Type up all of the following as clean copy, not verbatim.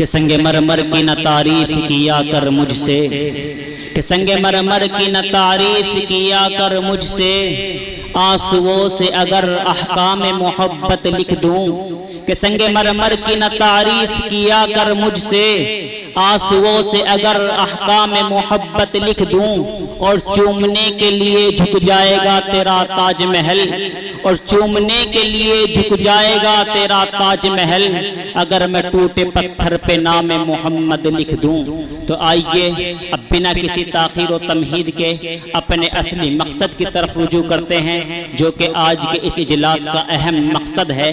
کہ سنگ مرمر کی نہ تعریف کیا کر مجھ سے، کہ سنگ مرمر کی نہ تعریف کیا کر مجھ سے، آنسوؤں سے اگر احکام محبت لکھ دوں، کہ سنگ مرمر کی نہ تعریف کیا کر مجھ سے، آنسوؤں سے اگر احکام محبت لکھ دوں، اور چومنے کے لیے جھک جائے گا تیرا تاج محل، اور چومنے کے لیے جھک جائے گا تیرا تاج محل، اگر میں ٹوٹے پتھر پہ نام محمد لکھ دوں۔ تو آئیے اب بنا کسی تاخیر و تمہید کے اپنے اصلی مقصد کی طرف رجوع کرتے ہیں، جو کہ آج کے اس اجلاس کا اہم مقصد ہے،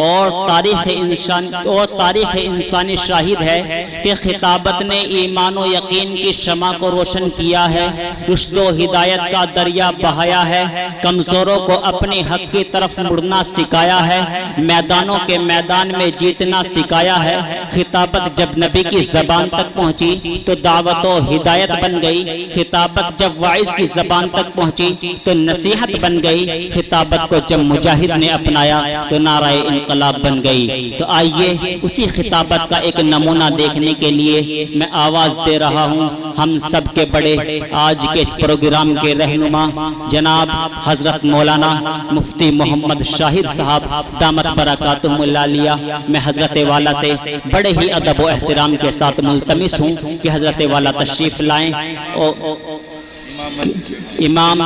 اور تاریخ انسانی شاہد ہے کہ خطابت نے ایمان و یقین کی شمع کو روشن کیا ہے، رشد و ہدایت کا دریا بہایا ہے، کمزوروں کو اپنے حق کی طرف مڑنا سکھایا ہے، میدانوں کے میدان میں جیتنا سکھایا ہے۔ خطابت جب نبی کی زبان تک پہنچی تو دعوت و ہدایت بن گئی، خطابت جب واعظ کی زبان تک پہنچی تو نصیحت بن گئی، خطابت کو جب مجاہد نے اپنایا تو نعرہ انقلاب بن گئی۔ تو آئیے اسی خطابت کا ایک نمونہ دیکھنے کے لیے میں آواز دے رہا ہوں ہم سب کے بڑے، آج کے اس پروگرام کے رہنما جناب حضرت مولانا مفتی محمد شاہد صاحب دامت برکاتہم العالیہ۔ میں حضرت والا سے بڑے ہی ادب و احترام کے ساتھ ملتمس ہوں کہ حضرت والا تشریف لائیں، امام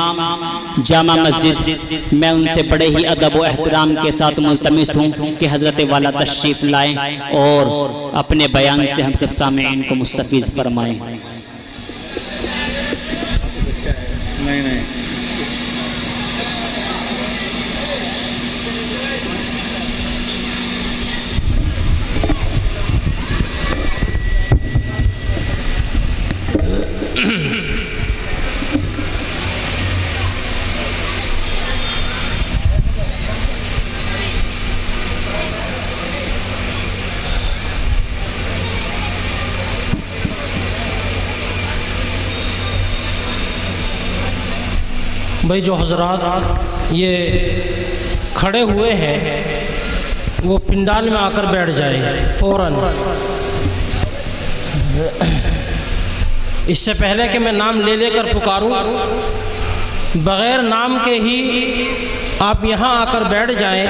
جامع مسجد، میں ان سے بڑے ہی ادب و احترام کے ساتھ ملتمس ہوں کہ حضرت والا تشریف لائیں اور اپنے بیان سے ہم سب سامعین کو مستفیض فرمائیں۔ بھائی جو حضرات یہ کھڑے ہوئے ہیں وہ پنڈال میں آ کر بیٹھ جائیں فوراً۔ اس سے پہلے کہ میں نام لے لے کر پکاروں، بغیر نام کے ہی آپ یہاں آ کر بیٹھ جائیں۔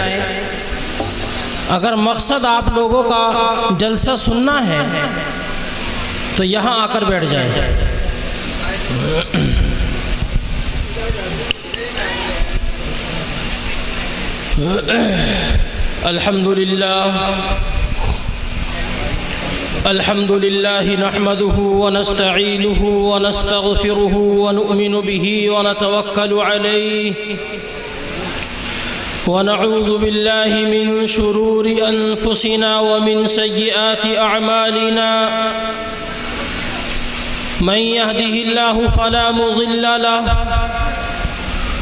اگر مقصد آپ لوگوں کا جلسہ سننا ہے تو یہاں آ کر بیٹھ جائیں۔ الحمد لله نحمده ونستعينه ونستغفره ونؤمن به ونتوكل عليه ونعوذ بالله من شرور أنفسنا ومن سيئات أعمالنا من يهده الله فلا مضل له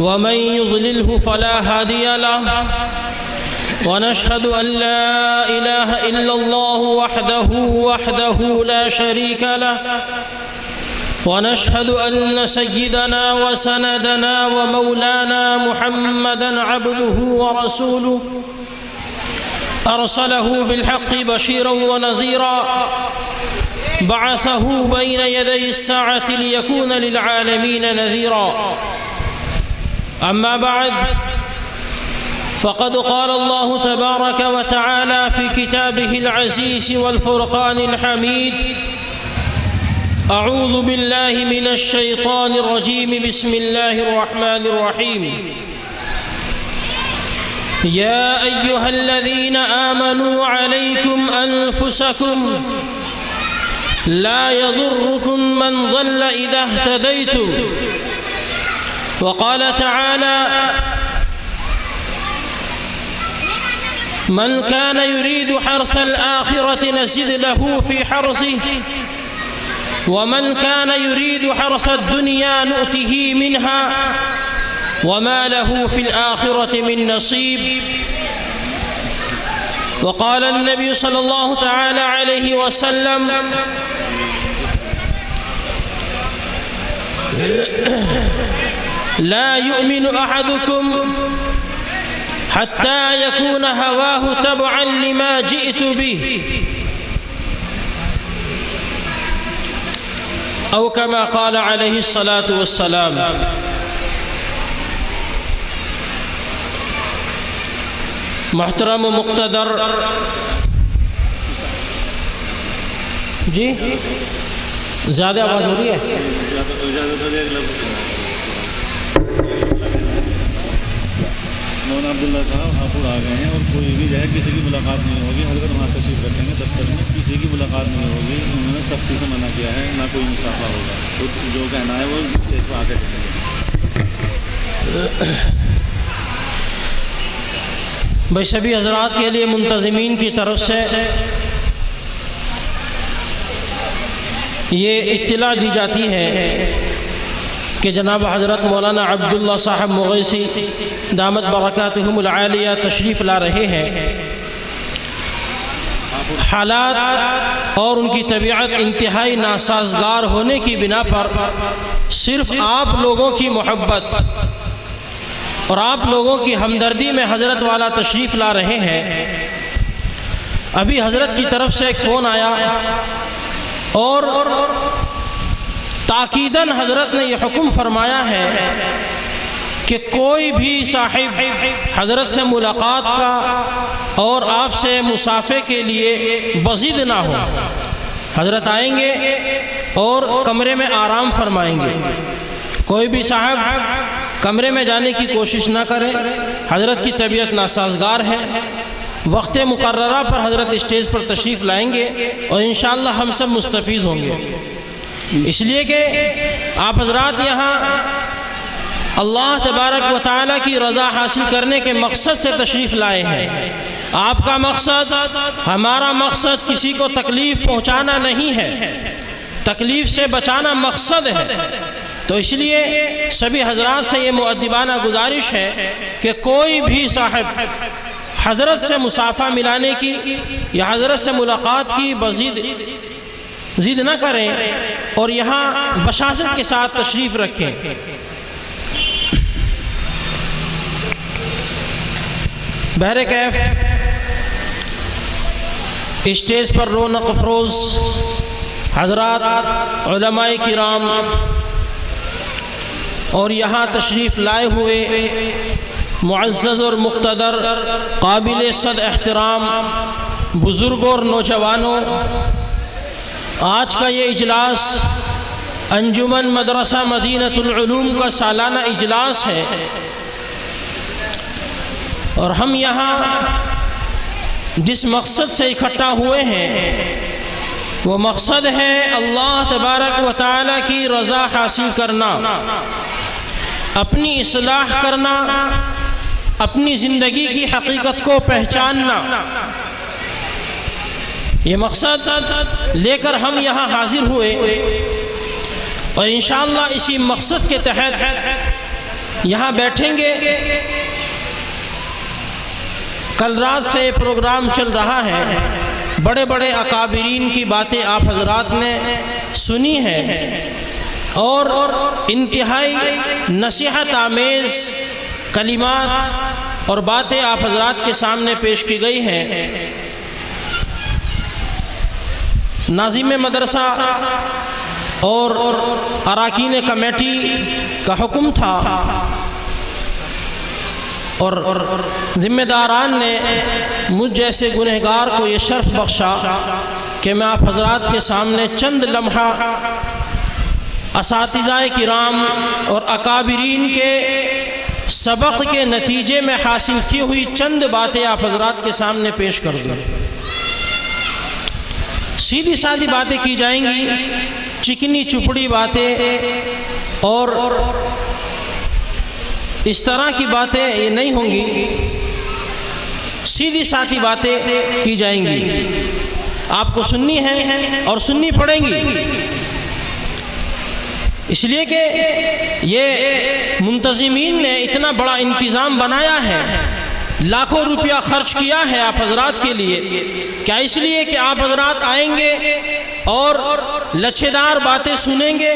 ومن يضلله فلا هادي له ونشهد أن لا إله إلا الله وحده لا شريك له ونشهد أن سيدنا وسندنا ومولانا محمدا عبده ورسوله أرسله بالحق بشيرا ونذيرا بعثه بين يدي الساعة ليكون للعالمين نذيرا أما بعد فقد قال الله تبارك وتعالى في كتابه العزيز والفرقان الحميد أعوذ بالله من الشيطان الرجيم بسم الله الرحمن الرحيم يا أيها الذين آمنوا عليكم أنفسكم لا يضركم من ضل إذا اهتديتم وقال تعالى من كان يريد حرث الآخرة نزد له في حرثه ومن كان يريد حرث الدنيا نؤته منها وما له في الآخرة من نصيب وقال النبي صلى الله تعالى عليه وسلم لا يؤمن أحدكم حتى يكون هواه تبعا لما جئت به او کما قال علیہ الصلاۃ والسلام۔ محترم و مقتدر، جی زیادہ آواز ہو رہی ہے؟ مولانا عبداللہ صاحب ہاپوڑ آ گئے ہیں اور کوئی بھی جو ہے کسی کی ملاقات نہیں ہوگی، حضرت وہاں تشریف رکھیں گے دفتر میں، کسی کی ملاقات نہیں ہوگی، انہوں نے سختی سے منع کیا ہے، نہ کوئی مصافحہ ہوگا، تو جو کہنا ہے وہ اسٹیج پہ آ کے کہیں گے۔ بھائی سبھی حضرات کے لیے منتظمین کی طرف سے یہ اطلاع دی جاتی ہے کہ جناب حضرت مولانا عبداللہ صاحب مغیثی دامت برکاتہم العالیہ تشریف لا رہے ہیں۔ حالات اور ان کی طبیعت انتہائی ناسازگار ہونے کی بنا پر صرف آپ لوگوں کی محبت اور آپ لوگوں کی ہمدردی میں حضرت والا تشریف لا رہے ہیں۔ ابھی حضرت کی طرف سے ایک فون آیا اور تاکیداً حضرت نے یہ حکم فرمایا ہے کہ کوئی بھی صاحب حضرت سے ملاقات کا اور آپ سے مصافحے کے لیے بضد نہ ہو۔ حضرت آئیں گے اور کمرے میں آرام فرمائیں گے، کوئی بھی صاحب کمرے میں جانے کی کوشش نہ کرے۔ حضرت کی طبیعت ناسازگار ہے، وقت مقررہ پر حضرت اسٹیج پر تشریف لائیں گے اور انشاءاللہ ہم سب مستفیض ہوں گے، اس لیے کہ آپ حضرات یہاں اللہ تبارک و تعالیٰ کی رضا حاصل کرنے کے مقصد سے تشریف لائے ہیں۔ آپ کا مقصد، ہمارا مقصد کسی کو تکلیف پہنچانا نہیں ہے، تکلیف سے بچانا مقصد ہے۔ تو اس لیے سبھی حضرات سے یہ مؤدبانہ گزارش ہے کہ کوئی بھی صاحب حضرت سے مصافحہ ملانے کی یا حضرت سے ملاقات کی ضد نہ کریں اور یہاں بشاشت کے ساتھ تشریف رکھیں۔ بہرکیف اسٹیج پر رونق افروز حضرات علماء کرام اور یہاں تشریف لائے ہوئے معزز اور مقتدر قابل صد احترام بزرگوں اور نوجوانوں، آج کا یہ اجلاس انجمن مدرسہ مدینۃ العلوم کا سالانہ اجلاس ہے اور ہم یہاں جس مقصد سے اکٹھا ہوئے ہیں وہ مقصد ہے اللہ تبارک و تعالیٰ کی رضا حاصل کرنا، اپنی اصلاح کرنا، اپنی زندگی کی حقیقت کو پہچاننا۔ یہ مقصد لے کر ہم یہاں حاضر ہوئے اور انشاءاللہ اسی مقصد کے تحت یہاں بیٹھیں گے۔ کل رات سے یہ پروگرام چل رہا ہے، بڑے بڑے اکابرین کی باتیں آپ حضرات نے سنی ہیں اور انتہائی نصیحت آمیز کلمات اور باتیں آپ حضرات کے سامنے پیش کی گئی ہیں۔ ناظم مدرسہ اور اراکین کمیٹی کا حکم تھا اور ذمہ داران نے مجھ جیسے گنہگار کو یہ شرف بخشا کہ میں آپ حضرات کے سامنے چند لمحہ اساتذہ کرام اور اکابرین کے سبق کے نتیجے میں حاصل کی ہوئی چند باتیں آپ حضرات کے سامنے پیش کر دوں۔ سیدھی سادھی باتیں کی جائیں گی، چکنی چپڑی باتیں اور اس طرح کی باتیں یہ نہیں ہوں گی، سیدھی سادھی باتیں کی جائیں گی، آپ کو سننی ہیں اور سننی پڑیں گی، اس لیے کہ یہ منتظمین نے اتنا بڑا انتظام بنایا ہے، لاکھوں روپیہ خرچ کیا ہے آپ حضرات کے لیے، کیا اس لیے کہ آپ حضرات آئیں گے اور لچھےدار باتیں سنیں گے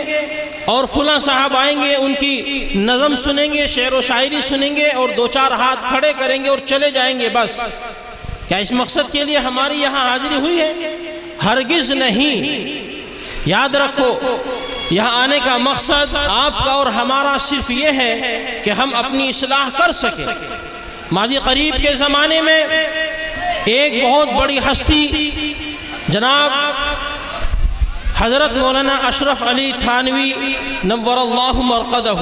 اور فلاں صاحب آئیں گے ان کی نظم سنیں گے، شعر و شاعری سنیں گے اور دو چار ہاتھ کھڑے کریں گے اور چلے جائیں گے بس؟ کیا اس مقصد کے لیے ہماری یہاں حاضری ہوئی ہے؟ ہرگز نہیں۔ یاد رکھو یہاں آنے کا مقصد آپ کا اور ہمارا صرف یہ ہے کہ ہم اپنی اصلاح کر سکیں۔ ماضی قریب کے زمانے میں ایک بہت بڑی ہستی جناب حضرت مولانا اشرف علی تھانوی نور اللہ مرقدہ،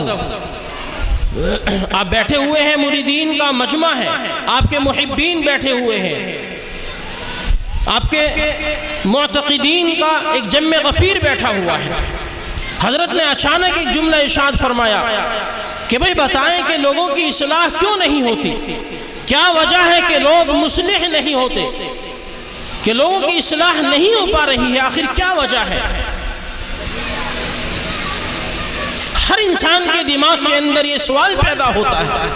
آپ بیٹھے ہوئے ہیں، مریدین کا مجمع ہے، آپ کے محبین بیٹھے ہوئے ہیں، آپ کے معتقدین کا ایک جمع غفیر بیٹھا ہوا ہے۔ حضرت نے اچانک ایک جملہ ارشاد فرمایا کہ بھئی بتائیں کہ لوگوں کی اصلاح کیوں نہیں ہوتی، کیا وجہ ہے کہ لوگ مصلح نہیں ہوتے، کہ لوگوں کی اصلاح نہیں ہو پا رہی ہے، آخر کیا وجہ ہے؟ ہر انسان کے دماغ کے اندر یہ سوال پیدا ہوتا ہے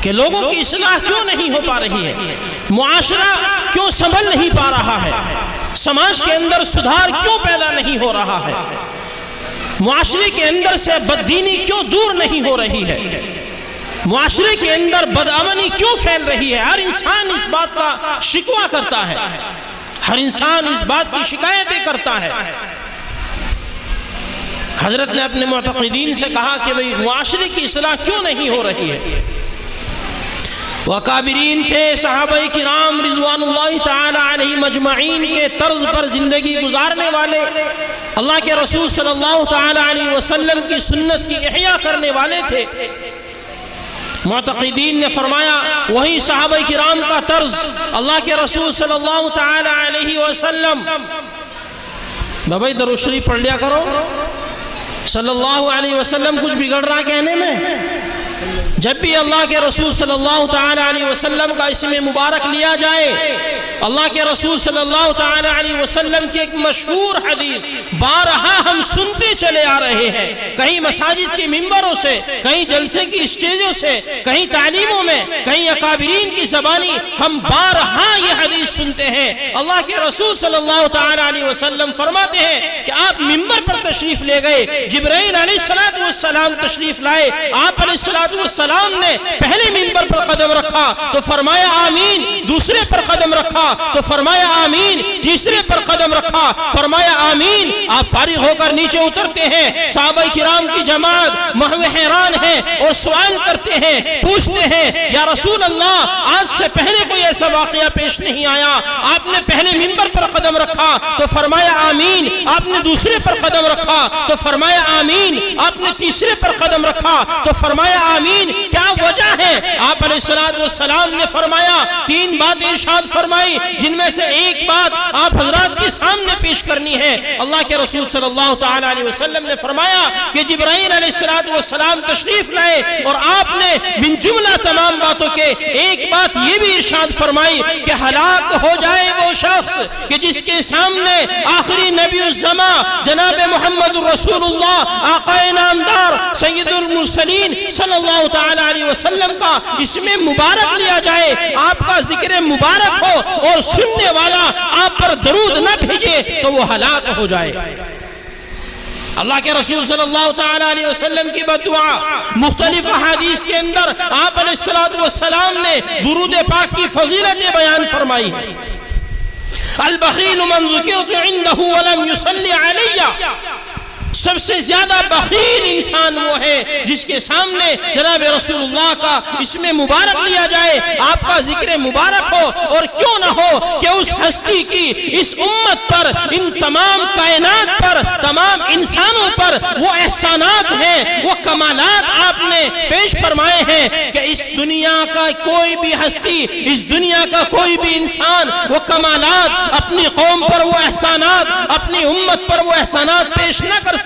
کہ لوگوں کی اصلاح کیوں نہیں ہو پا رہی ہے، معاشرہ کیوں سنبھل نہیں پا رہا ہے، سماج کے اندر سدھار کیوں پیدا نہیں ہو رہا ہے، معاشرے کے اندر سے بددینی کیوں دور نہیں ہو رہی ہے، معاشرے کے اندر بدامنی کیوں پھیل رہی ہے۔ ہر انسان اس بات کا شکوہ کرتا ہے، ہر انسان اس بات کی شکایتیں کرتا ہے۔ حضرت نے اپنے معتقدین سے کہا کہ بھئی معاشرے کی اصلاح کیوں نہیں ہو رہی ہے؟ وکابرین تھے، صحابہ کرام رضوان اللہ تعالی علیہ مجمعین کے طرز پر زندگی گزارنے والے، اللہ کے رسول صلی اللہ تعالی علیہ وسلم کی سنت کی احیاء کرنے والے تھے۔ معتقدین نے فرمایا وہی صحابہ کرام کا طرز اللہ کے رسول صلی اللہ تعالی علیہ وسلم، بھائی درود شریف پڑھ لیا کرو، صلی اللہ علیہ وسلم کچھ بگڑ رہا کہنے میں؟ جب بھی اللہ کے رسول صلی اللہ تعالی علیہ وسلم کا اسم مبارک لیا جائے، اللہ کے رسول صلی اللہ تعالی علیہ وسلم کی ایک مشہور حدیث بارہا ہم سنتے چلے آ رہے ہیں، کہیں مساجد کی ممبروں سے، کہیں جلسے کی اسٹیجوں سے، کہیں تعلیموں میں، کہیں اکابرین کی زبانی ہم بارہا یہ حدیث سنتے ہیں۔ اللہ کے رسول صلی اللہ تعالی علیہ وسلم فرماتے ہیں کہ آپ ممبر پر تشریف لے گئے، جبرائیل علیہ السلام تشریف لائے، آپ علیہ السلام نے پہلے ممبر پر قدم رکھا تو فرمایا آمین، دوسرے پر قدم رکھا تو فرمایا آمین، تیسرے پر قدم رکھا فرمایا آمین۔ آپ فارغ ہو کر نیچے اترتے ہیں، صحابہ کرام کی جماعت محو حیران ہے اور سوال کرتے ہیں، پوچھتے ہیں یا رسول اللہ آج سے پہلے کوئی ایسا واقعہ پیش نہیں آیا، آپ نے پہلے ممبر پر قدم رکھا تو فرمایا آمین، آپ نے دوسرے پر قدم رکھا تو فرمایا آمین، آپ نے تیسرے پر قدم رکھا تو فرمایا آمین، کیا وجہ ہے؟ آپ علیہ السلام نے فرمایا 3 بات ارشاد فرمائی، جن میں سے ایک بات آپ حضرات کے سامنے پیش کرنی ہے۔ اللہ کے رسول صلی اللہ تعالی علیہ وسلم نے فرمایا کہ جبرائیل علیہ السلام تشریف لائے اور آپ نے من جملہ تمام باتوں کے ایک بات یہ بھی ارشاد فرمائی کہ ہلاک ہو جائے وہ شخص کہ جس کے سامنے آخری نبی الزمان جناب محمد رسول اللہ آقا نامدار سید المرسلین صلی اللہ تعالی علیہ وسلم کا اسم مبارک لیا جائے، آپ کا ذکر مبارک ہو اور سننے والا آپ پر درود نہ بھیجے تو وہ ہلاک ہو جائے۔ اللہ کے رسول صلی اللہ تعالی علیہ وسلم کی بددعا مختلف احادیث کے اندر آپ علیہ السلام نے درود پاک کی فضیلتیں بیان فرمائی ہیں۔ البخیل من ذکرت عنده ولم يصلی علیہ، سب سے زیادہ بخیل انسان وہ ہے جس کے سامنے جناب رسول اللہ کا اسم مبارک لیا جائے، آپ کا ذکر مبارک ہو، اور کیوں نہ ہو کہ اس ہستی کی اس امت پر، ان تمام کائنات پر، تمام انسانوں پر وہ احسانات ہیں، وہ کمالات آپ نے پیش فرمائے ہیں کہ اس دنیا کا کوئی بھی ہستی، اس دنیا کا کوئی بھی انسان وہ کمالات، اپنی قوم پر وہ احسانات، اپنی امت پر وہ احسانات پیش نہ کر سکا۔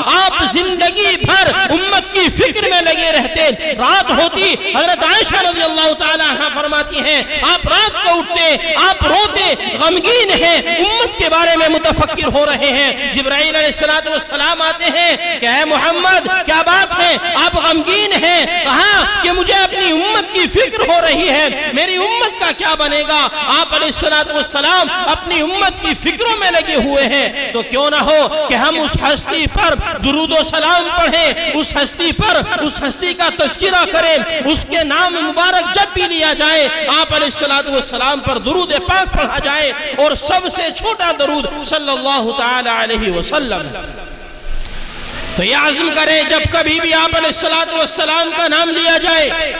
آپ زندگی بھر امت کی فکر میں لگے رہتے، رات ہوتی حضرت عائشہ رضی اللہ تعالی عنہ فرماتی ہیں آپ رات کو اٹھتے، آپ روتے، غمگین ہیں، امت کے بارے میں متفکر ہو رہے ہیں۔ جبرائیل علیہ السلام آتے ہیں کہ اے محمد کیا بات ہے، آپ غمگین ہیں؟ کہا کہ مجھے اپنی امت کی فکر ہو رہی ہے، میری امت کا کیا بنے گا؟ آپ علیہ السلام اپنی امت کی فکروں میں لگے ہوئے ہیں، تو کیوں نہ ہو کہ ہم اس ہستی پر درود و سلام پڑھیں، اس ہستی پر، اس ہستی کا تذکرہ کریں، اس کے نام مبارک جب بھی لیا جائے آپ علیہ السلام پر درود پاک پڑھا جائے، اور سب سے چھوٹا درود صلی اللہ تعالی علیہ وسلم۔ تو یہ عزم کریں جب کبھی بھی آپ علیہ السلام کا نام لیا جائے،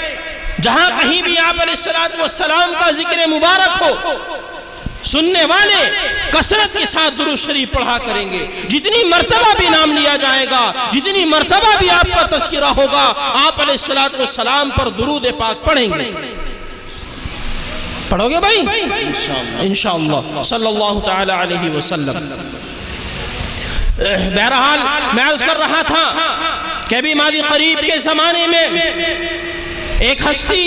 جہاں کہیں بھی آپ علیہ السلام کا ذکر مبارک ہو، سننے والے کثرت کے ساتھ درود شریف پڑھا کریں گے۔ جتنی مرتبہ بھی نام لیا جائے گا، جتنی مرتبہ بھی آپ کا تذکرہ ہوگا، آپ علیہ السلام پر درود پاک پڑھیں گے۔ پڑھو گے بھائی؟ انشاءاللہ صلی اللہ تعالی علیہ وسلم۔ بہرحال میں عرض کر رہا تھا کہ ابھی ماضی قریب کے زمانے میں ایک ہستی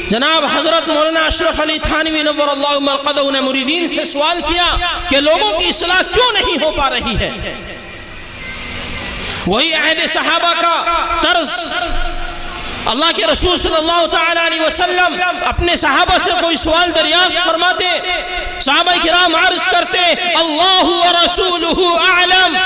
جناب حضرت مولانا اشرف علی تھانوی نور اللہ مرقدہ نے مریدین سے سوال کیا کہ لوگوں کی اصلاح کیوں نہیں ہو پا رہی ہے؟ وہی عہد صحابہ کا طرز، اللہ کے رسول صلی اللہ تعالی علیہ وسلم اپنے صحابہ سے کوئی سوال دریافت فرماتے، صحابہ کرام عرض کرتے اللہ ورسولہ اعلم،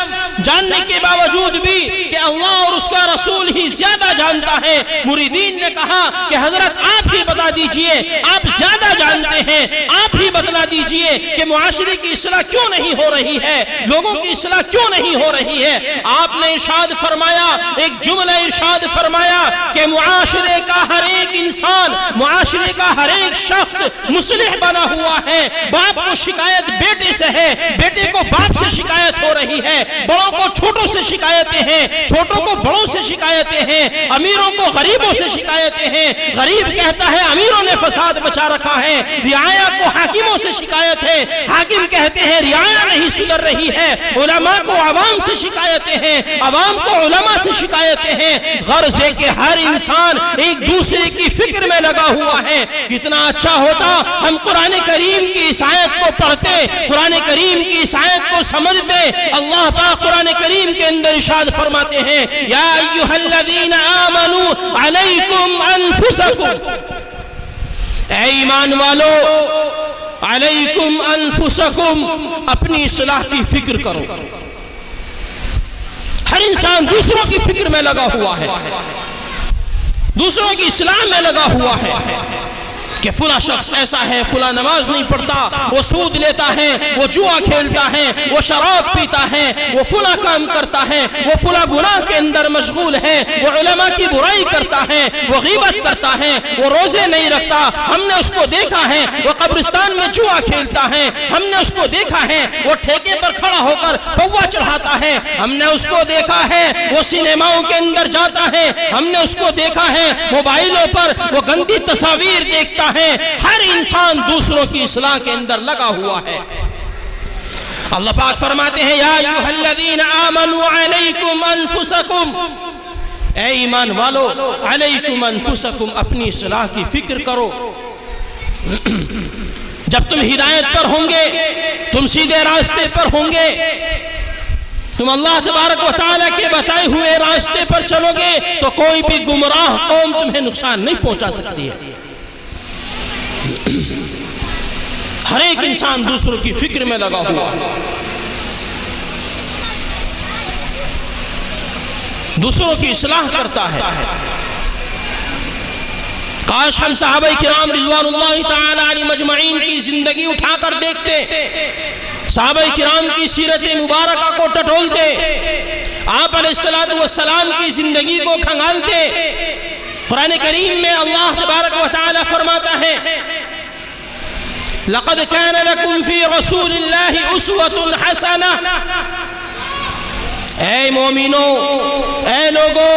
جاننے کے باوجود بھی کہ اللہ اور اس کا رسول ہی زیادہ جانتا ہے۔ مریدین نے کہا کہ حضرت آپ ہی بتا دیجئے، آپ زیادہ جانتے ہیں، آپ ہی بتلا دیجئے کہ معاشرے کی اصلاح کیوں نہیں ہو رہی ہے، لوگوں کی اصلاح کیوں نہیں ہو رہی ہے۔ آپ نے ارشاد فرمایا، ایک جملہ ارشاد فرمایا کہ معاشرے کا ہر ایک انسان، معاشرے کا ہر ایک شخص مصلح بنا ہوا ہے۔ باپ کو شکایت بیٹے سے ہے، بیٹے کو باپ سے شکایت ہو رہی ہے، بڑوں کو چھوٹوں سے شکایتیں ہیں، چھوٹوں کو بڑوں سے شکایتیں ہیں، امیروں کو غریبوں سے شکایتیں ہیں، غریب کہتا ہے امیروں نے فساد مچا رکھا ہے، رعایا کو حاکموں سے شکایت ہے، حاکم کہتے ہیں رعایا نہیں سدھر رہی ہے، علماء کو عوام سے شکایتیں ہیں، عوام کو علماء سے شکایتیں ہیں۔ غرض ہے کہ ہر انسان ایک دوسرے کی فکر میں لگا ہوا ہے۔ کتنا اچھا ہوتا ہم قرآن کریم کی اس آیت کو پڑھتے، قرآن کریم کی اس آیت کو سمجھتے۔ اللہ پاک قرآن کریم کے اندر ارشاد فرماتے ہیں یا ایھا الذین آمنوا علیکم انفسکم، اے ایمان والو علیکم انفسکم، اپنی اصلاح کی فکر کرو۔ ہر انسان دوسروں کی فکر میں لگا ہوا ہے، دوسروں کی اصلاح میں لگا ہوا ہے کہ فلاں شخص ایسا ہے، فلاں نماز نہیں پڑھتا، وہ سود لیتا ہے، وہ جوا کھیلتا ہے، وہ شراب پیتا ہے، وہ فلاں کام کرتا ہے، وہ فلاں گناہ کے اندر مشغول ہے، وہ علماء کی برائی کرتا ہے، وہ غیبت کرتا ہے، وہ روزے نہیں رکھتا، ہم نے اس کو دیکھا ہے وہ قبرستان میں جوا کھیلتا ہے، ہم نے اس کو دیکھا ہے وہ ٹھیکے پر کھڑا ہو کر پوا چڑھاتا ہے، ہم نے اس کو دیکھا ہے وہ سینماؤں کے اندر جاتا ہے، ہم نے اس کو دیکھا ہے موبائلوں پر وہ گندی تصاویر دیکھتا ہے۔ ہر انسان دوسروں کی اصلاح کے اندر لگا ہوا ہے۔ اللہ پاک فرماتے ہیں یا ایھا الذین آمنوا علیکم انفسکم، اے ایمان والو علیکم انفسکم، اپنی اصلاح کی فکر کرو۔ جب تم ہدایت پر ہوں گے، تم سیدھے راستے پر ہوں گے، تم اللہ تبارک و تعالیٰ کے بتائے ہوئے راستے پر چلو گے تو کوئی بھی گمراہ قوم تمہیں نقصان نہیں پہنچا سکتی ہے۔ ہر ایک انسان دوسروں کی فکر میں لگا ہوا ہے، دوسروں کی اصلاح کرتا ہے۔ کاش ہم صحابہ کرام رضوان اللہ تعالی علیہ مجمعین کی زندگی اٹھا کر دیکھتے، صحابہ کرام کی سیرت مبارکہ کو ٹٹولتے، آپ علیہ السلام کی زندگی کو کھنگالتے۔ قرآن کریم میں اللہ تبارک و تعالی فرماتا ہے لَقَدْ كَانَ لَكُمْ فِي رَسُولِ اللَّهِ أُسْوَةٌ حَسَنَةٌ، اے مومنوں، اے لوگوں،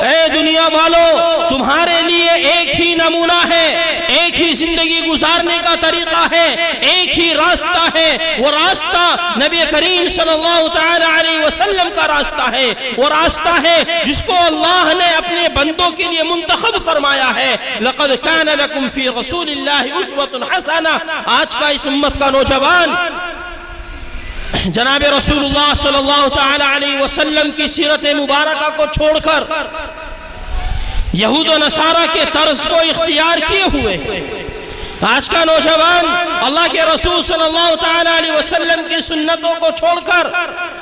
اے دنیا والوں، تمہارے لیے ایک ہی نمونہ ہے، ایک ہی زندگی گزارنے کا طریقہ ہے، ایک ہی راستہ ہے۔ وہ راستہ نبی کریم صلی اللہ تعالی علیہ وسلم کا راستہ ہے، وہ راستہ ہے جس کو اللہ نے اپنے بندوں کے لیے منتخب فرمایا ہے۔ لَقَدْ كَانَ لَكُمْ فِي رَسُولِ اللَّهِ أُسْوَةٌ حَسَنَةٌ۔ آج کا اس امت کا نوجوان جناب رسول اللہ صلی اللہ تعالی علیہ وسلم کی سیرت مبارکہ کو چھوڑ کر یہود و نصارہ کے طرز کو اختیار کیے ہوئے، آج کا نوجوان اللہ کے رسول صلی اللہ تعالیٰ علیہ وسلم کی سنتوں کو چھوڑ کر،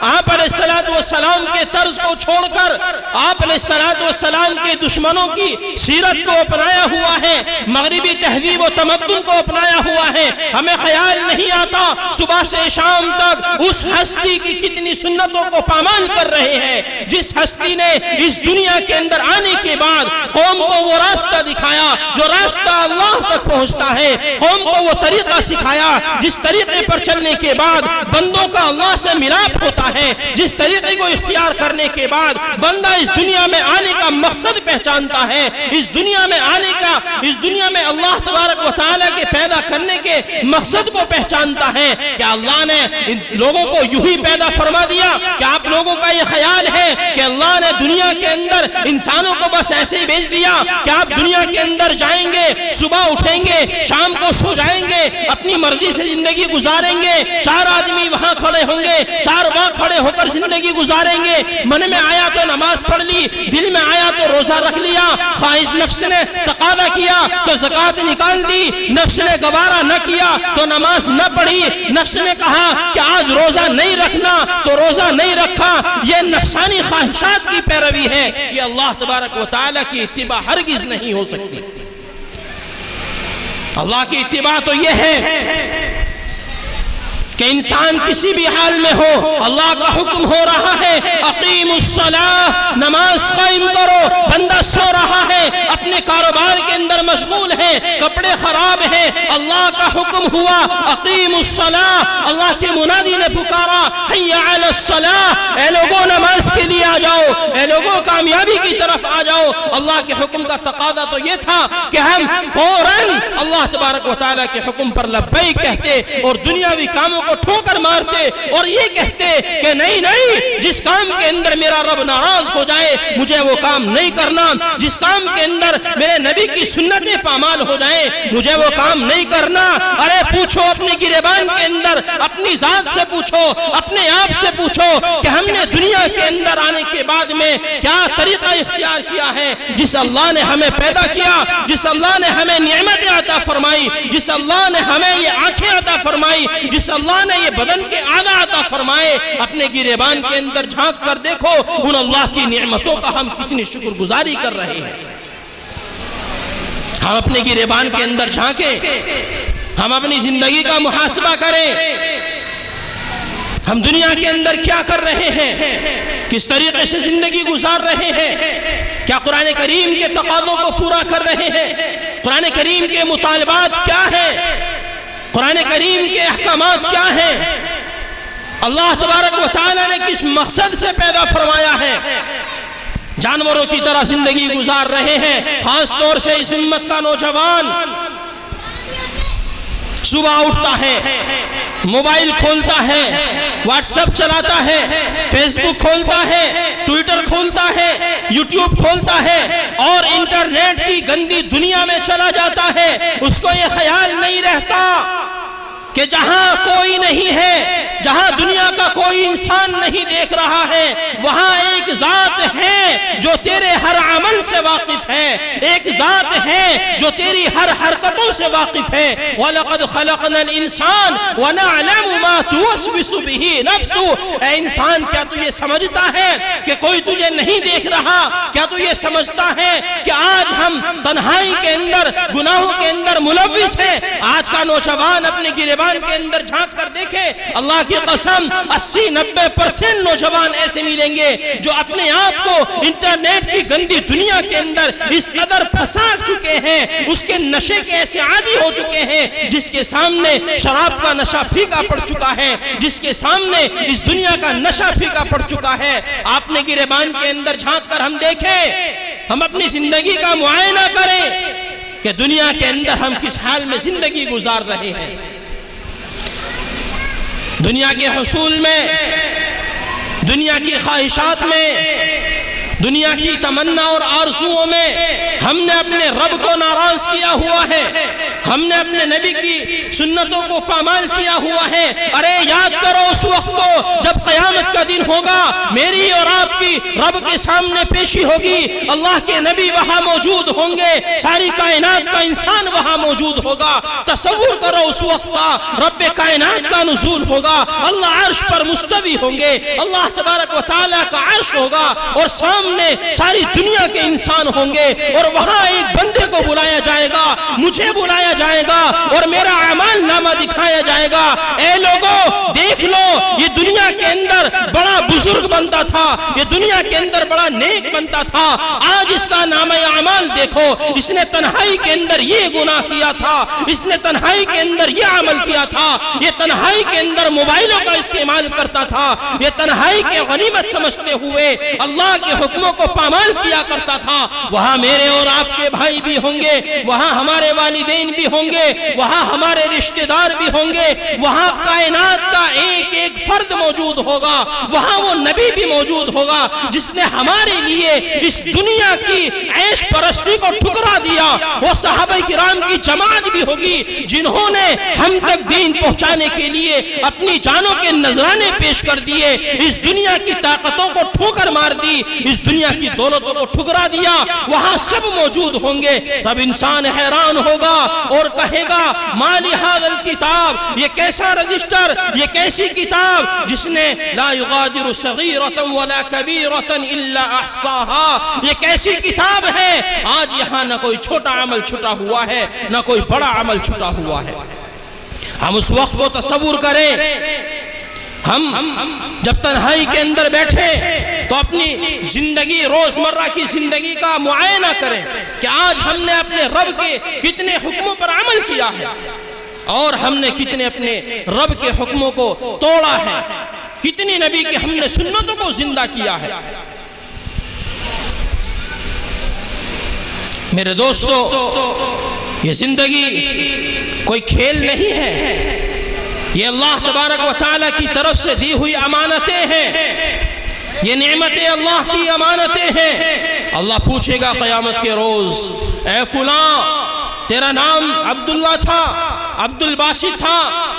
آپ علیہ السلام کے طرز کو چھوڑ کر، آپ علیہ السلام کے دشمنوں کی سیرت کو اپنایا ہوا ہے، مغربی تہذیب و تمدن کو اپنایا ہوا ہے۔ ہمیں خیال نہیں آتا صبح سے شام تک اس ہستی کی کتنی سنتوں کو پامال کر رہے ہیں، جس ہستی نے اس دنیا کے اندر آنے کے بعد قوم کو وہ راستہ دکھایا جو راستہ اللہ تک پہنچتا ہے، قوم کو وہ طریقہ سکھایا جس طریقے پر چلنے کے بعد بندوں کا اللہ سے ملاپ ہوتا ہے، جس طریقے کو اختیار کرنے کے بعد بندہ اس دنیا میں آنے کا مقصد پہچانتا ہے، اس دنیا میں اللہ تبارک و تعالیٰ کے پیدا کرنے کے مقصد کو پہچانتا ہے۔ کیا اللہ نے ان لوگوں کو یوں ہی پیدا فرما دیا؟ کیا آپ لوگوں کا یہ خیال ہے کہ اللہ نے دنیا کے اندر انسانوں کو بس ایسے ہی بھیج دیا کہ آپ دنیا کے اندر جائیں گے، صبح اٹھیں گے، شام کو سو جائیں گے، اپنی مرضی سے زندگی گزاریں گے، چار آدمی وہاں کھڑے ہوں گے، چار وہاں کھڑے ہو کر زندگی گزاریں گے، من میں آیا تو نماز پڑھ لی، دل میں آیا تو روزہ رکھ لیا، خواہش نفس نے تقاضا کیا تو زکوٰۃ نکال دی، نفس نے گوارا نہ کیا تو نماز نہ پڑھی، نفس نے کہا کہ آج روزہ نہیں رکھنا تو روزہ نہیں رکھا۔ یہ نفسانی خواہشات کی پیروی ہے، یہ اللہ تبارک و تعالیٰ کی اتباع ہرگز نہیں ہو سکتی۔ اللہ کی اتباع تو یہ ہے کہ انسان کسی بھی حال میں ہو، اللہ کا حکم ہو رہا ہے اقیم الصلاۃ، نماز قائم کرو، بندہ سو رہا ہے، اپنے کاروبار کے اندر مشغول ہے، کپڑے خراب ہیں، اللہ کا حکم ہوا اقیم الصلاۃ، اللہ کے منادی نے پکارا حی علی الصلاۃ، اے لوگوں نماز کے لیے آ جاؤ، اے لوگوں کامیابی کی طرف آ جاؤ۔ اللہ کے حکم کا تقاضا تو یہ تھا کہ ہم فوراً اللہ تبارک و تعالیٰ کے حکم پر لبیک کہتے اور دنیاوی کاموں کو ٹھوکر مارتے اور یہ کہتے کہ نہیں، جس کام کے اندر میرا رب ناراض ہو جائے مجھے وہ کام نہیں کرنا، جس کام کے اندر میرے نبی کی سنتیں پامال ہو جائیں مجھے وہ کام نہیں کرنا۔ ارے پوچھو اپنے گریبان کے اندر، اپنی ذات سے پوچھو، اپنے آپ سے پوچھو کہ ہم نے دنیا کے اندر آنے کے بعد میں کیا طریقہ اختیار کیا ہے؟ جس اللہ نے ہمیں پیدا کیا، جس اللہ نے ہمیں نعمتیں عطا فرمائی، جس اللہ نے ہمیں یہ آنکھیں عطا فرمائی، جس اللہ نے یہ بدن کے اعضاء عطا فرمائے، اپنے گریبان کے اندر جھانک کر دیکھو ان اللہ کی نعمتوں کا ہم کتنی شکر گزاری کر رہے ہیں۔ ہم اپنے گریبان کے اندر جھانکیں، ہم اپنی زندگی کا محاسبہ کریں، ہم دنیا کے اندر کیا کر رہے ہیں، کس طریقے سے زندگی گزار رہے ہیں، کیا قرآن کریم کے تقاضوں کو پورا کر رہے ہیں، قرآن کریم کے مطالبات کیا ہیں، قرآن کریم کے احکامات کیا ہیں، اللہ تبارک و تعالیٰ نے کس مقصد سے پیدا فرمایا ہے۔ جانوروں کی طرح زندگی گزار رہے ہیں۔ خاص طور سے اس امت کا نوجوان صبح اٹھتا ہے، موبائل کھولتا ہے، واٹس ایپ چلاتا ہے، فیس بک کھولتا ہے، ٹویٹر کھولتا ہے، یوٹیوب کھولتا ہے اور انٹرنیٹ کی گندی دنیا میں چلا جاتا ہے۔ اس کو یہ خیال نہیں رہتا کہ جہاں کوئی نہیں ہے، جہاں دنیا کا کوئی انسان نہیں دیکھ رہا ہے، وہاں ایک ذات ہے جو تیرے ہر عمل سے واقف ہے، ایک ذات ہے جو تیری ہر حرکتوں سے واقف ہے۔ وَلَقَدْ خَلَقْنَا الْإِنسَانَ وَنَعْلَمُ مَا تُوَسْوِسُ بِهِ نَفْسُهُ۔ اے انسان، کیا تو یہ سمجھتا ہے کہ کوئی تجھے نہیں دیکھ رہا؟ کیا تو یہ سمجھتا ہے کہ آج ہم تنہائی کے اندر، گناہوں کے اندر ملوث ہیں؟ آج کا نوجوان اپنے گریبان کے اندر جھانک کر دیکھے، اللہ کی قسم 80-90% نوجوان ایسے ملیں گے جو اپنے آپ کو انٹرنیٹ کی گندی دنیا کے اندر اس قدر پھنسا چکے ہیں، اس کے نشے کے ایسے عادی ہو چکے ہیں جس کے سامنے شراب کا نشہ پھیکا پڑ چکا ہے، جس کے سامنے اس دنیا کا نشہ پھیکا پڑ چکا ہے۔ آپ نے گریبان کے اندر جھانک کر ہم دیکھیں، ہم اپنی زندگی کا معائنہ کریں کہ دنیا کے اندر ہم کس حال میں زندگی گزار رہے ہیں۔ دنیا کے حصول میں، دنیا کی خواہشات میں، دنیا کی تمنا اور آرزوؤں میں ہم نے اپنے رب کو ناراض کیا ہوا ہے، ہم نے اپنے نبی کی سنتوں کو پامال کیا ہوا ہے۔ ارے یاد کرو اس وقت کو جب قیامت کا دن ہوگا، میری اور آپ کی رب کے سامنے پیشی ہوگی، اللہ کے نبی وہاں موجود ہوں گے، ساری کائنات کا انسان وہاں موجود ہوگا۔ تصور کرو اس وقت کا رب کائنات کا نزول ہوگا، اللہ عرش پر مستوی ہوں گے، اللہ تبارک و تعالیٰ کا عرش ہوگا اور سامنے ساری دنیا کے انسان ہوں گے، اور وہاں ایک بندے کو بلایا جائے گا، مجھے بلایا جائے گا اور میرا اعمال نامہ دکھایا جائے گا۔ اے لوگوں دیکھ لو، یہ دنیا کے اندر بڑا بزرگ بندہ تھا، یہ دنیا کے اندر بڑا نیک بندہ تھا، آج اس کا نامہ اعمال دیکھو، اس نے تنہائی کے اندر یہ گناہ کیا تھا، اس نے تنہائی کے اندر یہ عمل کیا تھا، یہ تنہائی کے اندر موبائلوں کا استعمال کرتا تھا، یہ تنہائی کے غنیمت سمجھتے ہوئے اللہ کے حکموں کو پامال کیا کرتا تھا۔ وہاں میرے اور آپ کے بھائی بھی ہوں گے، وہاں ہمارے والدین بھی ہوں گے، وہاں ہمارے رشتہ دار بھی ہوں گے، وہاں کائنات کا ایک ایک فرد موجود ہوگا، وہاں وہ نبی بھی موجود ہوگا جس نے ہمارے لیے اس دنیا کی عیش پرستی کو ٹھکرا دیا۔ وہ صحابہ کرام کی جماعت بھی ہوگی جنہوں نے ہم تک دین پہنچانے کے لیے اپنی جانوں کے نذرانے پیش کر دیے، اس دنیا کی طاقتوں کو ٹھوکر مار دی، اس دنیا کی دولتوں کو ٹھکرا دیا، وہاں سب موجود ہوں گے۔ تب انسان حیران ہوگا اور کہے گا مالی ھذا الکتاب، یہ کیسا رجسٹر، یہ کیسی کتاب جس نے لا یغادر صغیرۃ ولا کبیرۃ الا احصاها، یہ کیسی کتاب ہے، آج یہاں نہ کوئی چھوٹا عمل چھٹا ہوا ہے نہ کوئی بڑا عمل چھٹا ہوا ہے۔ ہم اس وقت کو تصور کریں، ہم جب تنہائی کے اندر بیٹھے تو اپنی زندگی، روزمرہ کی زندگی کا معائنہ کریں کہ آج ہم نے اپنے رب کے کتنے حکموں پر عمل کیا ہے اور ہم نے کتنے اپنے رب کے حکموں کو توڑا ہے، کتنی نبی کی ہم نے سنتوں کو زندہ کیا ہے۔ میرے دوستو، یہ زندگی کوئی کھیل نہیں ہے، یہ اللہ تبارک و تعالیٰ کی طرف سے دی ہوئی امانتیں ہیں، یہ نعمتیں اللہ کی امانتیں ہیں۔ اللہ پوچھے گا قیامت کے روز، اے فلاں تیرا نام عبداللہ تھا، عبد الباسط تھا،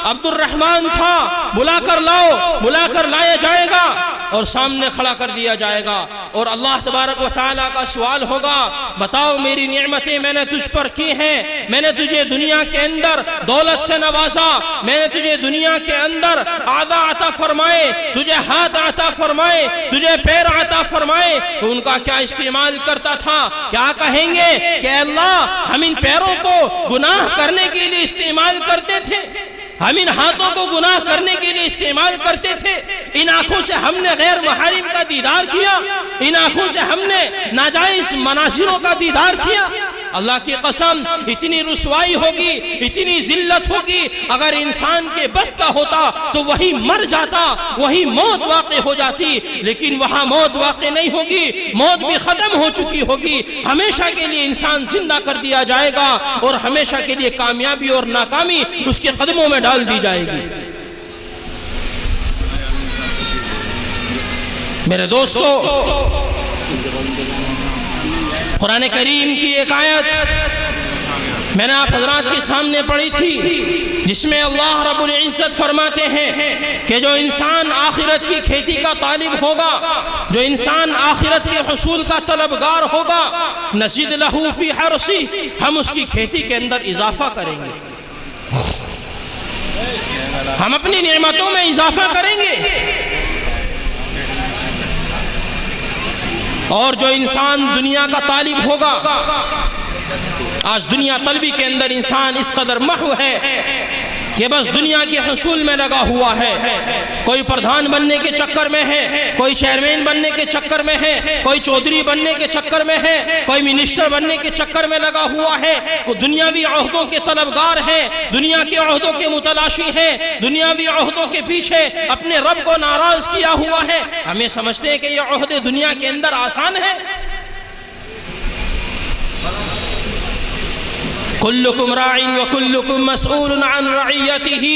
عبد الرحمن تھا، بلا کر لاؤ، بلا کر لایا جائے گا اور سامنے کھڑا کر دیا جائے گا، اور اللہ تبارک و تعالیٰ کا سوال ہوگا، بتاؤ میری نعمتیں میں نے تجھ پر کی ہیں، میں نے تجھے دنیا کے اندر دولت سے نوازا، میں نے تجھے دنیا کے اندر اعضاء عطا فرمائے، تجھے ہاتھ عطا فرمائے، تجھے پیر عطا فرمائے، تو ان کا کیا استعمال کرتا تھا؟ کیا کہیں گے کہ اللہ ہم ان پیروں کو گناہ کرنے کے لیے استعمال کرتے تھے، ہم ان ہاتھوں کو گناہ کرنے کے لیے استعمال کرتے تھے، ان آنکھوں سے ہم نے غیر محارم کا دیدار کیا، ان آنکھوں سے ہم نے ناجائز مناظروں کا دیدار کیا۔ اللہ کی قسم، اتنی رسوائی ہوگی، اتنی ذلت ہوگی، اگر انسان کے بس کا ہوتا تو وہی مر جاتا، وہی موت واقع ہو جاتی، لیکن وہاں موت واقع نہیں ہوگی، موت بھی ختم ہو چکی ہوگی، ہمیشہ کے لیے انسان زندہ کر دیا جائے گا اور ہمیشہ کے لیے کامیابی اور ناکامی اس کے قدموں میں ڈال دی جائے گی۔ میرے دوستو، قرآن کریم کی ایک آیت میں نے آپ حضرات کے سامنے پڑھی تھی، جس میں اللہ رب العزت فرماتے ہیں کہ جو انسان آخرت کی کھیتی کا طالب ہوگا، جو انسان آخرت کے حصول کا طلبگار ہوگا، نزید لہو فی حرثہ، ہم اس کی کھیتی کے اندر اضافہ کریں گے، ہم اپنی نعمتوں میں اضافہ کریں گے۔ اور جو انسان دنیا کا طالب ہوگا، آج دنیا طلبی کے اندر انسان اس قدر محو ہے کہ بس دنیا کے حصول میں لگا ہوا ہے، کوئی پردھان بننے کے چکر میں ہے، کوئی چیئرمین بننے کے چکر میں ہے، کوئی چودھری بننے کے چکر میں ہے، کوئی منسٹر بننے کے چکر میں لگا ہوا ہے، کوئی دنیاوی عہدوں کے طلبگار ہیں، دنیا کے عہدوں کے متلاشی ہیں، دنیاوی عہدوں کے پیچھے اپنے رب کو ناراض کیا ہوا ہے۔ ہمیں سمجھتے ہیں کہ یہ عہدے دنیا کے اندر آسان ہے۔ کلکم راع وکلکم مسئول عن رعیتہ،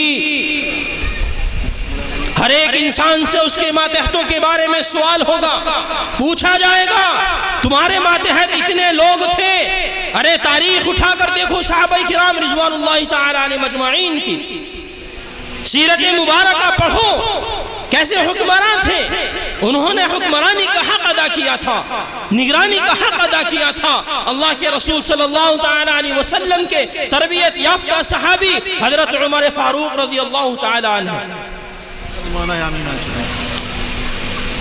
ہر ایک انسان سے اس کے ماتحتوں کے بارے میں سوال ہوگا، پوچھا جائے گا تمہارے ماتحت اتنے لوگ تھے۔ ارے تاریخ اٹھا کر دیکھو صحابہ کرام رضوان اللہ تعالی علیہ مجمعین کی، سیرت مبارکہ پڑھو، کیسے حکمران تھے، انہوں نے حکمرانی کا حق ادا کیا تھا، نگرانی کا حق ادا کیا تھا۔ اللہ کے رسول صلی اللہ تعالی علیہ وسلم کے تربیت یافتہ صحابی حضرت عمر فاروق رضی اللہ تعالی عنہ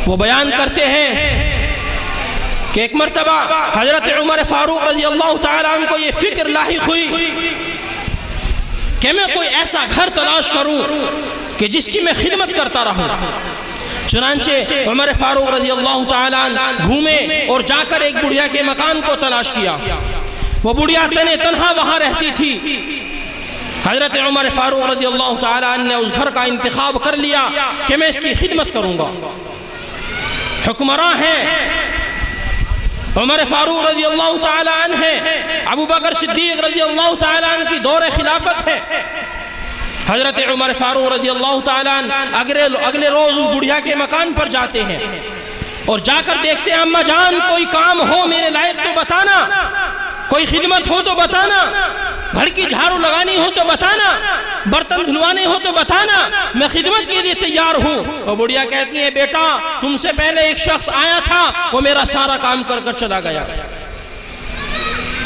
وہ بیان کرتے ہیں کہ ایک مرتبہ حضرت عمر فاروق رضی اللہ تعالی عنہ کو یہ فکر لاحق ہوئی کہ میں کوئی ایسا گھر تلاش کروں کہ جس کی میں خدمت کرتا رہوں۔ چنانچہ عمر فاروق رضی اللہ تعالی عنہ گھومے اور جا کر ایک بڑھیا کے مکان کو تلاش کیا۔ وہ بڑھیا تنہا وہاں رہتی تھی۔ حضرت عمر فاروق رضی اللہ تعالی عنہ نے اس گھر کا انتخاب کر لیا کہ میں اس کی خدمت کروں گا۔ حکمراں ہیں عمر فاروق رضی اللہ تعالی عنہ ہے، ابو بکر صدیق رضی اللہ تعالی عنہ کی دور خلافت ہے۔ حضرت عمر فاروق رضی اللہ تعالی عنہ اگلے روز اس بڑھیا کے مکان پر جاتے ہیں اور جا کر دیکھتے ہیں اماں جان کوئی کام ہو میرے لائق تو بتانا، کوئی خدمت ہو تو بتانا، گھر کی جھاڑو لگانی ہو تو بتانا، برتن دھلوانے ہو تو بتانا، میں خدمت کے لیے تیار ہوں۔ اور بڑھیا کہتی ہے بیٹا تم سے پہلے ایک شخص آیا تھا وہ میرا سارا کام کر کر چلا گیا۔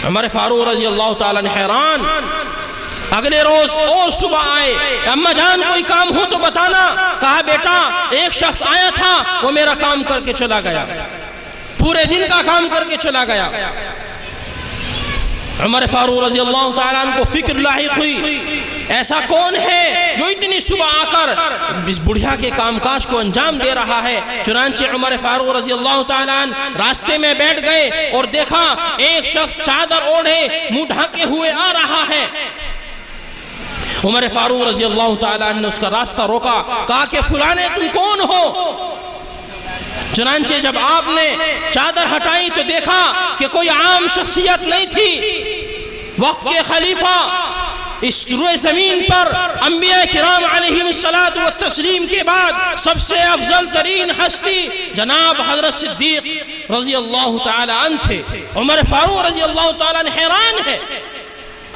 عمر فاروق رضی اللہ تعالیٰ نے حیران، اگلے روز اور صبح آئے، اماں جان کوئی کام ہو تو بتانا، کہا بیٹا ایک شخص آیا تھا وہ میرا کام کر کے چلا گیا، پورے دن کا کام کر کے چلا گیا۔ عمر فاروق رضی اللہ تعالیٰ عنہ کو فکر لاحق ہوئی ایسا کون ہے جو اتنی صبح آ کر اس بڑھیا کے کام کاج کو انجام دے رہا ہے۔ چنانچہ عمر فاروق رضی اللہ تعالیٰ عنہ راستے میں بیٹھ گئے اور دیکھا ایک شخص چادر اوڑھے منہ ڈھکے ہوئے آ رہا ہے۔ عمر فاروق رضی اللہ تعالیٰ عنہ نے اس کا راستہ روکا، کہا کہ فلانے تم کون ہو؟ چنانچہ جب آپ نے چادر ہٹائی تو دیکھا کہ کوئی عام شخصیت نہیں تھی، وقت کے خلیفہ، اس روئے زمین پر انبیاء کرام علیہم الصلاۃ والتسلیم کے بعد سب سے افضل ترین ہستی جناب حضرت صدیق رضی اللہ تعالی عنہ تھے۔ عمر فاروق رضی اللہ تعالی عنہ حیران ہے۔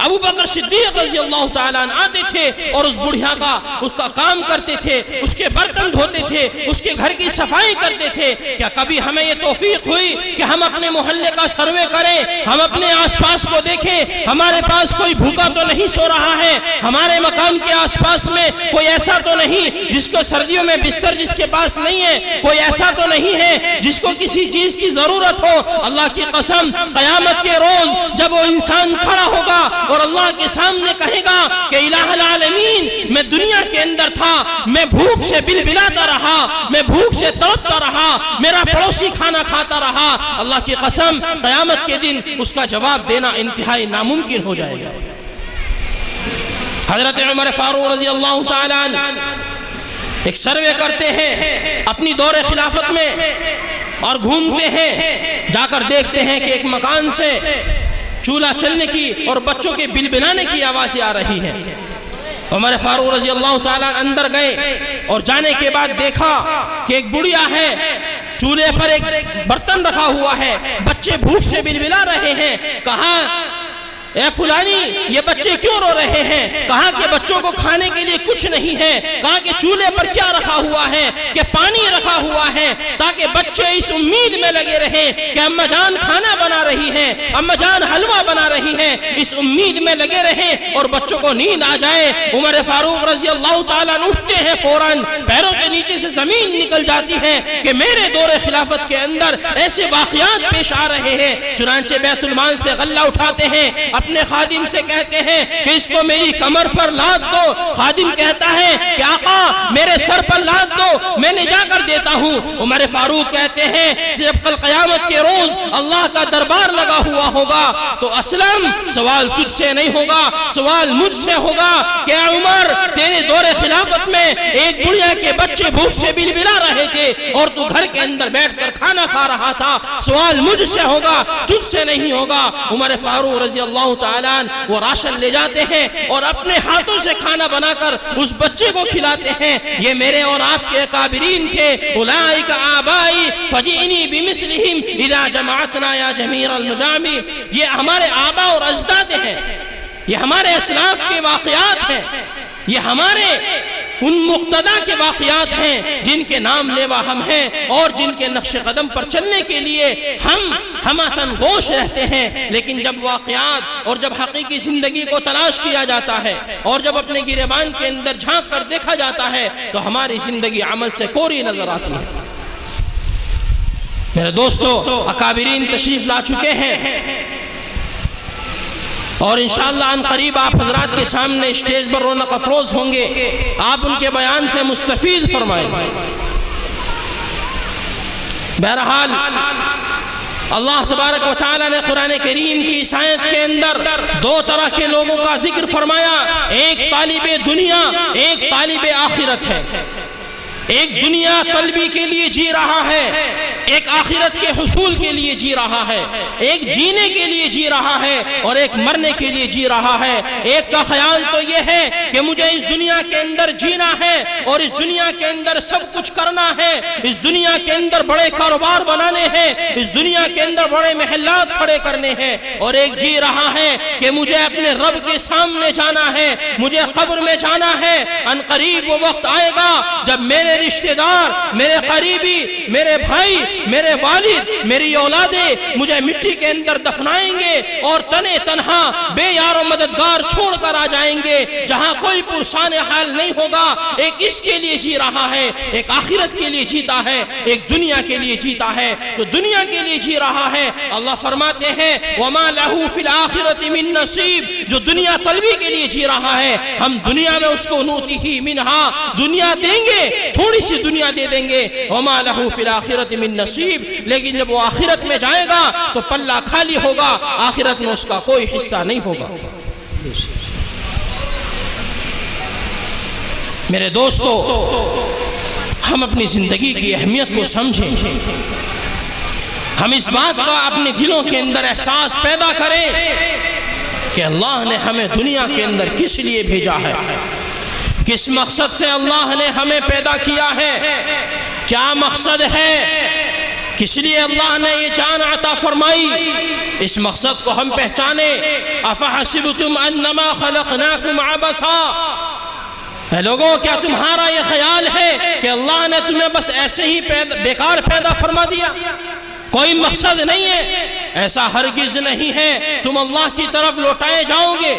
ابو بکر صدیق رضی اللہ تعالیٰ عنہ آتے تھے اور اس بڑھیا کا اس کا کام کرتے تھے، اس کے برتن دھوتے تھے، اس کے گھر کی صفائی کرتے تھے۔ کیا کبھی ہمیں یہ توفیق ہوئی کہ ہم اپنے محلے کا سروے کریں، ہم اپنے آس پاس کو دیکھیں، ہمارے پاس کوئی بھوکا تو نہیں سو رہا ہے، ہمارے مکان کے آس پاس میں کوئی ایسا تو نہیں جس کو سردیوں میں بستر جس کے پاس نہیں ہے، کوئی ایسا تو نہیں ہے جس کو کسی چیز کی ضرورت ہو؟ اللہ کی قسم قیامت کے روز جب وہ انسان کھڑا ہوگا اور اللہ کے سامنے کہے گا کہ الہ العالمین میں دنیا کے اندر تھا، میں بھوک سے بلبلاتا رہا، میں بھوک سے تڑپتا رہا، میرا پڑوسی کھانا کھاتا رہا، اللہ کی قسم قیامت کے دن اس کا جواب دینا انتہائی ناممکن ہو جائے گا۔ حضرت عمر فاروق رضی اللہ تعالیٰ عنہ ایک سروے کرتے ہیں اپنی دور خلافت میں اور گھومتے ہیں، جا کر دیکھتے ہیں کہ ایک مکان سے چولہا چلنے کی اور بچوں کے بلبلانے کی آوازیں آ رہی ہیں۔ عمر فاروق رضی اللہ تعالیٰ اندر گئے اور جانے کے بعد دیکھا کہ ایک بڑھیا ہے، چولہے پر ایک برتن رکھا ہوا ہے، بچے بھوک سے بلبلا رہے ہیں۔ کہا اے فلانی یہ بچے کیوں رو رہے ہیں؟ کہا کہ بچوں کو کھانے کے لیے کچھ نہیں ہے۔ کہا کہ چولہے پر کیا رکھا ہوا ہے؟ کہ پانی رکھا ہوا ہے تاکہ بچے اس امید میں لگے رہیں کہ اماں جان کھانا بنا رہی ہیں، اماں جان حلوہ بنا رہی ہیں، اس امید میں لگے رہیں اور بچوں کو نیند آ جائے۔ عمر فاروق رضی اللہ تعالیٰ عنہ اٹھتے ہیں، فوراً پیروں کے نیچے سے زمین نکل جاتی ہے کہ میرے دور خلافت کے اندر ایسے واقعات پیش آ رہے ہیں۔ چنانچہ بیت المال سے غلہ اٹھاتے ہیں، اپنے خادم سے کہتے ہیں کہ اس کو میری کمر پر لاد دو۔ خادم کہتا ہے کہ آقا میرے سر پر لاد دو، میں لے جا کر دیتا ہوں۔ عمر فاروق کہتے ہیں جب کل قیامت کے روز اللہ کا دربار لگا ہوا ہوگا تو اسلم سوال تجھ سے نہیں ہوگا، سوال مجھ سے ہوگا کہ اے عمر تیرے دور خلافت میں ایک بڑھیا کے بچے بھوک سے بلبلا رہے تھے اور تو گھر کے اندر بیٹھ کر کھانا کھا رہا تھا، سوال مجھ سے ہوگا تجھ سے نہیں ہوگا۔ عمر فاروق رضی اللہ تعالیٰ عنہ وہ راشن لے جاتے ہیں اور اپنے ہاتھوں سے کھانا بنا کر اس بچے کو کھلاتے ہیں۔ یہ میرے اور آپ کے اکابرین تھے، اولئک آبائی فجئنی بمثلہم اذا جمعتنا یا جمیر المجامع۔ یہ ہمارے آبا اور اجداد ہیں، یہ ہمارے اسلاف کے واقعات ہیں، یہ ہمارے ان مقتدا کے واقعات ہیں جن کے نام لیوا ہم ہیں اور جن کے نقش قدم پر چلنے کے لیے ہم ہماتن گوش رہتے ہیں. لیکن جب واقعات اور جب حقیقی زندگی کو تلاش کیا جاتا ہے اور جب اپنے گریبان کے اندر جھانک کر دیکھا جاتا ہے تو ہماری زندگی عمل سے کوری نظر آتی ہے. میرے دوستو، اکابرین تشریف لا چکے ہیں اور انشاءاللہ ان قریب آپ حضرات کے سامنے اسٹیج پر رونق افروز ہوں گے. آپ ان کے بیان سے مستفید فرمائیں. بہرحال اللہ تبارک و تعالی نے قرآن کریم کی اس آیت کے اندر دو طرح کے لوگوں کا ذکر فرمایا. ایک طالب دنیا، ایک طالب آخرت ہے. ایک دنیا طلبی کے لیے جی رہا ہے، ایک آخرت کے حصول کے لیے جی رہا ہے. ایک جینے کے لیے جی رہا ہے اور ایک مرنے کے لیے جی رہا ہے. ایک کا خیال تو یہ ہے کہ مجھے اس دنیا کے اندر جینا ہے اور اس دنیا کے اندر سب کچھ کرنا ہے، اس دنیا کے اندر بڑے کاروبار بنانے ہیں، اس دنیا کے اندر بڑے محلات کھڑے کرنے ہیں. اور ایک جی رہا ہے کہ مجھے اپنے رب کے سامنے جانا ہے، مجھے قبر میں جانا ہے. ان قریب وہ وقت آئے گا جب میرے رشتہ دار، میرے قریبی، میرے بھائی، میرے والد، میری اولادیں مجھے مٹی کے اندر دفنائیں گے اور تنے تنہا بے یار و مددگار چھوڑ کر آ جائیں گے جہاں کوئی پرسان حال نہیں ہوگا. ایک اس کے لیے جی رہا ہے، ایک آخرت کے لیے جیتا ہے، ایک دنیا کے لیے جیتا ہے. تو دنیا کے لیے جی رہا ہے، اللہ فرماتے ہیں وَمَا لَهُ فِي الْآخِرَةِ مِن نَصِيب. جو دنیا طلبی کے لیے جی رہا ہے، ہم دنیا میں اس کو نُؤْتِهِ مِنْهَا، دنیا دیں گے، تھوڑی سی دنیا دے دیں گے. وَمَا لَهُ فِي الْآخِرَةِ مِن نَصِيب. لیکن جب وہ آخرت میں جائے گا تو پلہ خالی ہوگا، آخرت میں اس کا کوئی حصہ نہیں ہوگا. میرے دوستو، ہم اپنی زندگی کی اہمیت کو سمجھیں. ہم اس بات کا اپنے دلوں کے اندر احساس پیدا کریں کہ اللہ نے ہمیں دنیا کے اندر کس لیے بھیجا ہے، کس مقصد سے اللہ نے ہمیں پیدا کیا ہے، کیا مقصد ہے، کس لیے اللہ نے یہ جان عطا فرمائی. اس مقصد کو ہم پہچانیں. افحسبتم انما خلقناکم عبثا. اے لوگوں، کیا تمہارا یہ خیال ہے کہ اللہ نے تمہیں بس ایسے ہی بیکار پیدا فرما دیا، کوئی مقصد نہیں ہے؟ ایسا ہرگز نہیں ہے. تم اللہ کی طرف لوٹائے جاؤ گے،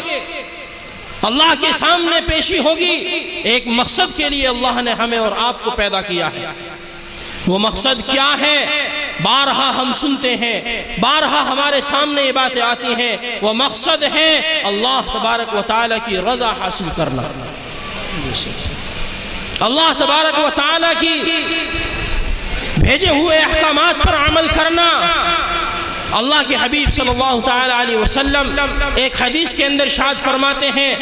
اللہ کے سامنے پیشی ہوگی. ایک مقصد کے لیے اللہ نے ہمیں اور آپ کو پیدا کیا ہے. وہ مقصد کیا ہے؟ بارہا ہم سنتے ہیں، بارہا ہمارے سامنے یہ باتیں آتی ہیں. وہ مقصد ہے اللہ تبارک و تعالیٰ کی رضا حاصل کرنا، اللہ تبارک و تعالیٰ کی بھیجے ہوئے احکامات پر عمل کرنا. اللہ کے حبیب صلی اللہ تعالیٰ علیہ وسلم ایک حدیث کے اندر ارشاد فرماتے ہیں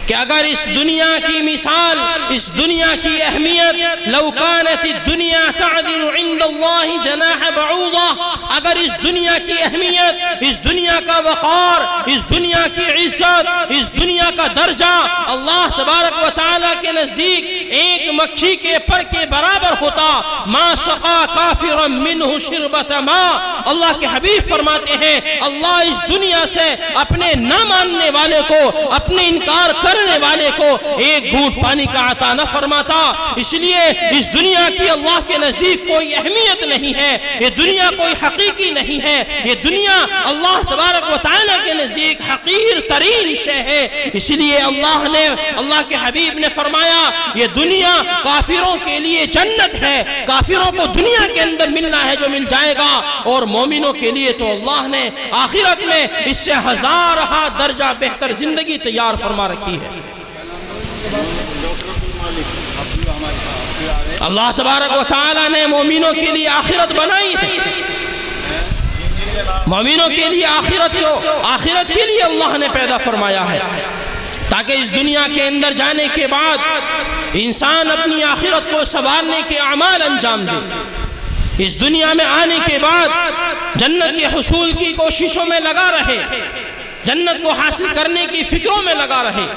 کہ اگر اس دنیا کی مثال، اس دنیا کی اہمیت، لو کانت الدنیا تعدل عند اللہ جناح بعوضہ، اگر اس دنیا کی اہمیت، اس دنیا کا وقار، اس دنیا کی عزت، اس دنیا کا درجہ اللہ تبارک و تعالیٰ کے نزدیک ایک مکھی کے پر کے برابر ہوتا، ما سقا کافرا منہ شربت ماء. اللہ کے حبیب فرماتے ہیں اللہ اس دنیا سے اپنے نہ ماننے والے کو، اپنے انکار کرنے والے کو ایک گھونٹ پانی کا عطا نہ فرماتا. اس لیے اس دنیا کی اللہ کے نزدیک کوئی اہمیت نہیں ہے، یہ دنیا کوئی حقیقی نہیں ہے، یہ دنیا اللہ تبارک و تعالیٰ کے نزدیک حقیر ترین شے ہے. اس لیے اللہ کے حبیب نے فرمایا یہ دنیا کافروں کے لیے جنت ہے، کافروں کو دنیا کے اندر ملنا ہے جو مل جائے گا، اور مومنوں کے لیے تو اللہ نے آخرت میں اس سے ہزارہ درجہ بہتر زندگی تیار فرما رکھی ہے. اللہ تبارک و تعالیٰ نے مومنوں کے لیے آخرت بنائی ہے. مومنوں کے لیے آخرت کے لیے اللہ نے پیدا فرمایا ہے تاکہ اس دنیا کے اندر جانے کے بعد انسان اپنی آخرت کو سنوارنے کے اعمال انجام دے. اس دنیا میں آنے کے بعد جنت کے حصول کی کوششوں میں لگا رہے، جنت کو حاصل کرنے کی فکروں میں لگا رہے.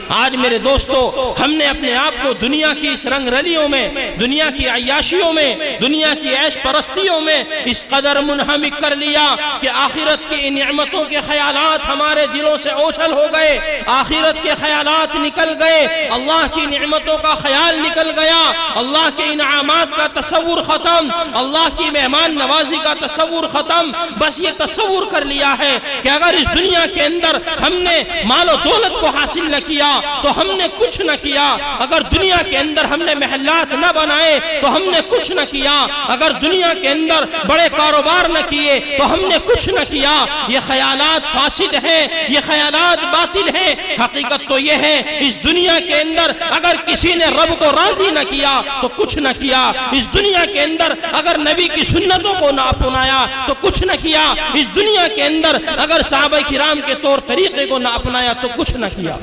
آج میرے دوستو ہم نے اپنے آپ کو دنیا کی اس رنگ رلیوں میں، دنیا کی عیاشیوں میں، دنیا کی عیش پرستیوں میں اس قدر منہمک کر لیا کہ آخرت کی نعمتوں کے خیالات ہمارے دلوں سے اوجھل ہو گئے، آخرت کے خیالات نکل گئے، اللہ کی نعمتوں کا خیال نکل گیا، اللہ کے انعامات کا تصور ختم، اللہ کی مہمان نوازی کا تصور ختم۔ بس یہ تصور کر لیا ہے کہ اگر اس دنیا کے اندر ہم نے مال و دولت کو حاصل نہ کیا تو ہم نے کچھ نہ کیا، اگر دنیا کے اندر ہم نے محلات نہ بنائے تو ہم نے کچھ نہ کیا، اگر دنیا کے اندر بڑے کاروبار نہ کیے تو ہم نے کچھ نہ کیا۔ یہ خیالات فاسد ہیں، یہ خیالات باطل ہیں۔ حقیقت تو یہ ہے اس دنیا کے اندر اگر کسی نے رب کو راضی نہ کیا تو کچھ نہ کیا، اس دنیا کے اندر اگر نبی کی سنتوں کو نہ اپنایا تو کچھ نہ کیا، اس دنیا کے اندر اگر صحابہ کرام کے طور طریقے کو نہ اپنایا تو کچھ نہ کیا۔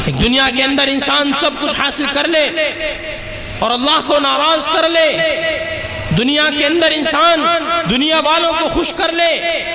ایک دنیا کے اندر انسان سب کچھ حاصل کر لے اور اللہ کو ناراض کر لے، دنیا کے اندر انسان دنیا والوں کو خوش کر لے،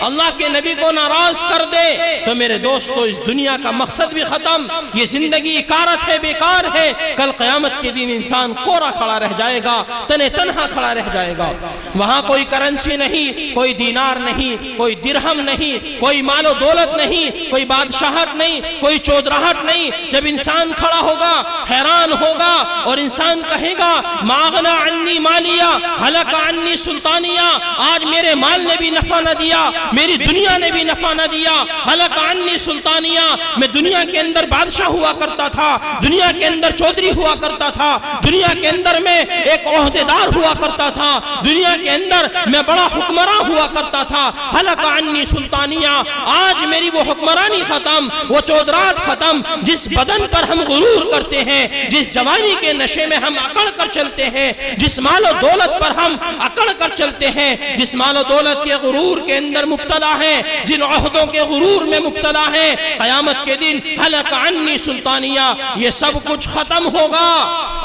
اللہ کے نبی کو ناراض کر دے، تو میرے دوستو اس دنیا کا مقصد بھی ختم، یہ زندگی کارت ہے، بیکار ہے۔ کل قیامت کے دن انسان کورا کھڑا رہ جائے گا، تنے تنہا کھڑا رہ جائے گا، وہاں کوئی کرنسی نہیں، کوئی دینار نہیں، کوئی درہم نہیں، کوئی مال و دولت نہیں، کوئی بادشاہت نہیں، کوئی چودراہٹ نہیں۔ جب انسان کھڑا ہوگا حیران ہوگا اور انسان کہے گا ما اغنی عنی مالیہ ہلک عنی سلطانیہ، آج میرے مال نے بھی نفع نہ دیا، میری دنیا نے بھی نفع نہ دیا، ہلک عنی سلطانیہ، میں دنیا کے اندر بادشاہ ہوا کرتا تھا، دنیا کے اندر چودھری ہوا کرتا تھا، دنیا کے اندر میں ایک عہدیدار ہوا کرتا تھا، دنیا کے اندر میں بڑا حکمراں ہوا کرتا تھا، ہلک عنی سلطانیہ، آج میری وہ حکمرانی ختم، وہ چودرات ختم، جس بدن پر ہم غرور کرتے ہیں، جس جوانی کے نشے میں ہم اکڑ کر چلتے ہیں، جس مال و دولت پر ہم اکڑ کر چلتے ہیں، جس مال و دولت کے غرور کے اندر مبتلا ہیں، جن عہدوں کے غرور میں مبتلا ہیں، قیامت کے دن ہلک عنی سلطانیہ، یہ سب کچھ ختم ہوگا،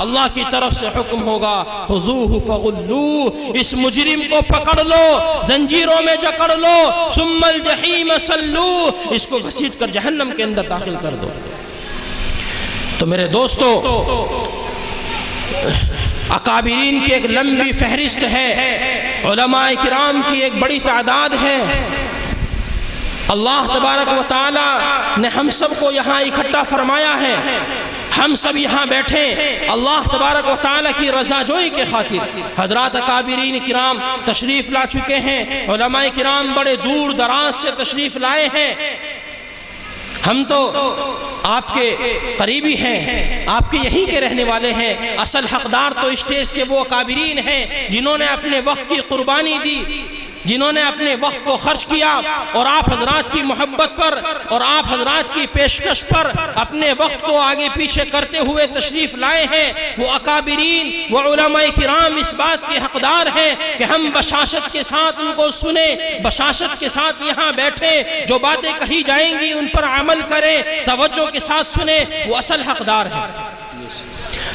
اللہ کی طرف سے حکم ہوگا خذوہ فغلوہ، اس مجرم کو پکڑ لو، زنجیروں میں جکڑ لو، ثم الجحیم صلوہ، اس کو گھسیٹ کر جہنم کے اندر داخل کر دو۔ تو میرے دوستو اکابرین کی ایک لمبی فہرست ہے، علماء کرام کی ایک بڑی تعداد ہے۔ اللہ تبارک و تعالی نے ہم سب کو یہاں اکٹھا فرمایا ہے، ہم سب یہاں بیٹھے اللہ تبارک و تعالی کی رضا جوئی کے خاطر۔ حضرات اکابرین کرام تشریف لا چکے ہیں، علماء کرام بڑے دور دراز سے تشریف لائے ہیں۔ ہم تو آپ کے قریبی ہیں، آپ کے یہیں کے رہنے والے ہیں، اصل حقدار تو اسٹیج کے وہ اکابرین ہیں جنہوں نے اپنے وقت کی قربانی دی، جنہوں نے اپنے وقت کو خرچ کیا اور آپ حضرات کی محبت پر اور آپ حضرات کی پیشکش پر اپنے وقت کو آگے پیچھے کرتے ہوئے تشریف لائے ہیں۔ وہ اکابرین، وہ علماء کرام اس بات کے حقدار ہیں کہ ہم بشاشت کے ساتھ ان کو سنیں، بشاشت کے ساتھ یہاں بیٹھے، جو باتیں کہی جائیں گی ان پر عمل کریں، توجہ کے ساتھ سنیں، وہ اصل حقدار ہیں۔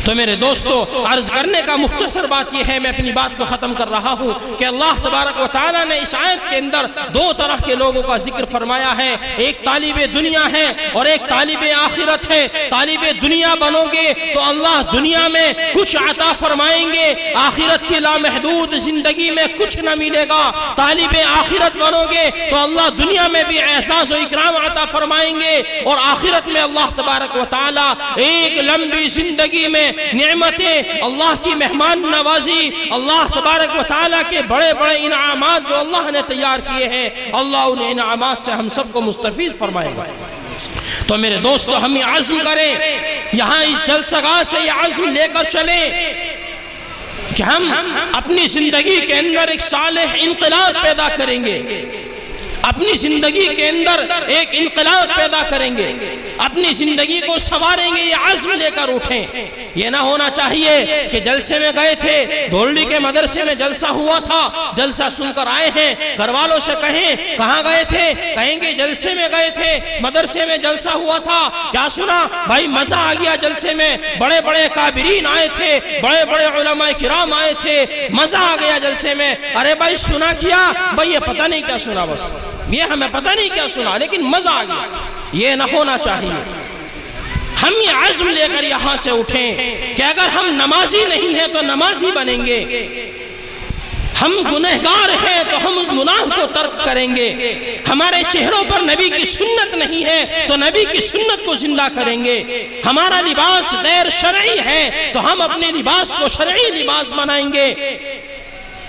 تو میرے دوستو عرض کرنے کا مختصر بات یہ ہے، میں اپنی بات کو ختم کر رہا ہوں کہ اللہ تبارک و تعالیٰ نے اس آیت کے اندر دو طرح کے لوگوں کا ذکر فرمایا ہے، ایک طالب دنیا ہے اور ایک طالب آخرت ہے۔ طالب دنیا بنو گے تو اللہ دنیا میں کچھ عطا فرمائیں گے، آخرت کی لامحدود زندگی میں کچھ نہ ملے گا۔ طالب آخرت بنو گے تو اللہ دنیا میں بھی احساس و اکرام عطا فرمائیں گے اور آخرت میں اللہ تبارک و تعالیٰ ایک لمبی زندگی میں نعمتیں، اللہ کی مہمان نوازی، اللہ تبارک و تعالیٰ کے بڑے بڑے انعامات جو اللہ نے تیار کیے ہیں، اللہ ان انعامات سے ہم سب کو مستفید فرمائے گا۔ تو میرے دوستو ہم یہ عزم کریں، یہاں اس جلسہ گاہ سے یہ عزم لے کر چلیں کہ ہم اپنی زندگی کے اندر ایک صالح انقلاب پیدا کریں گے، اپنی زندگی کے اندر ایک انقلاب پیدا کریں گے، اپنی زندگی کو سنواریں گے، یہ عزم لے کر اٹھیں۔ یہ نہ ہونا چاہیے کہ جلسے میں گئے تھے، دھولڈی کے مدرسے میں جلسہ ہوا تھا، جلسہ سن کر آئے ہیں، گھر والوں سے کہیں کہاں گئے تھے، کہیں گے جلسے میں گئے تھے، مدرسے میں جلسہ ہوا تھا، کیا سنا بھائی مزہ آ گیا جلسے میں، بڑے بڑے کابرین آئے تھے، بڑے بڑے علماء کرام آئے تھے، مزہ آ گیا جلسے میں۔ ارے بھائی سنا کیا؟ بھائی یہ پتہ نہیں کیا سنا، بس یہ ہمیں پتہ نہیں کیا سنا لیکن مزہ آ گیا۔ یہ نہ ہونا چاہیے۔ ہم یہ عزم لے کر یہاں سے اٹھیں کہ اگر ہم نمازی نہیں ہیں تو نمازی بنیں گے، ہم گنہگار ہیں تو ہم گناہ کو ترک کریں گے، ہمارے چہروں پر نبی کی سنت نہیں ہے تو نبی کی سنت کو زندہ کریں گے، ہمارا لباس غیر شرعی ہے تو ہم اپنے لباس کو شرعی لباس بنائیں گے۔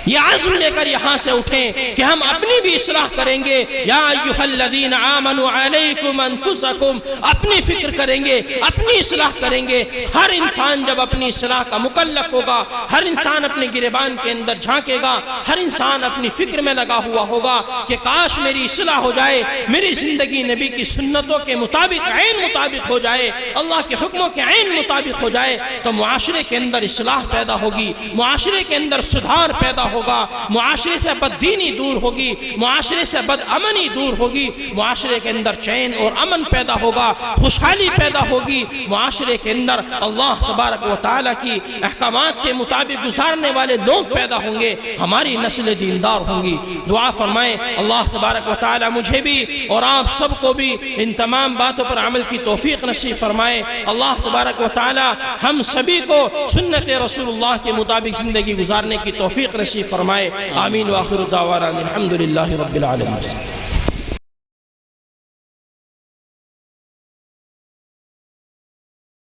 یہ عزم لے کر یہاں سے اٹھیں کہ ہم اپنی بھی اصلاح کریں گے۔ یا ایھا الذین آمنوا علیکم انفسکم، اپنی فکر کریں گے، اپنی اصلاح کریں گے۔ ہر انسان جب اپنی اصلاح کا مکلف ہوگا، ہر انسان اپنے گریبان کے اندر جھانکے گا، ہر انسان اپنی فکر میں لگا ہوا ہوگا کہ کاش میری اصلاح ہو جائے، میری زندگی نبی کی سنتوں کے مطابق عین مطابق ہو جائے، اللہ کے حکموں کے عین مطابق ہو جائے، تو معاشرے کے اندر اصلاح پیدا ہوگی، معاشرے کے اندر سدھار پیدا ہوگا، معاشرے سے بددینی دور ہوگی، معاشرے سے بد امنی دور ہوگی، معاشرے کے اندر چین اور امن پیدا ہوگا، خوشحالی پیدا ہوگی، معاشرے کے اندر اللہ تبارک و تعالیٰ کی احکامات کے مطابق گزارنے والے لوگ پیدا ہوں گے، ہماری نسل دیندار ہوں گی۔ دعا فرمائیں اللہ تبارک و تعالیٰ مجھے بھی اور آپ سب کو بھی ان تمام باتوں پر عمل کی توفیق نصیب فرمائے۔ اللہ تبارک و تعالیٰ ہم سبھی کو سنت رسول اللہ کے مطابق زندگی گزارنے کی توفیق نصیب فرمائے۔ آمین وآخر دعوانا الحمدللہ رب العالمین۔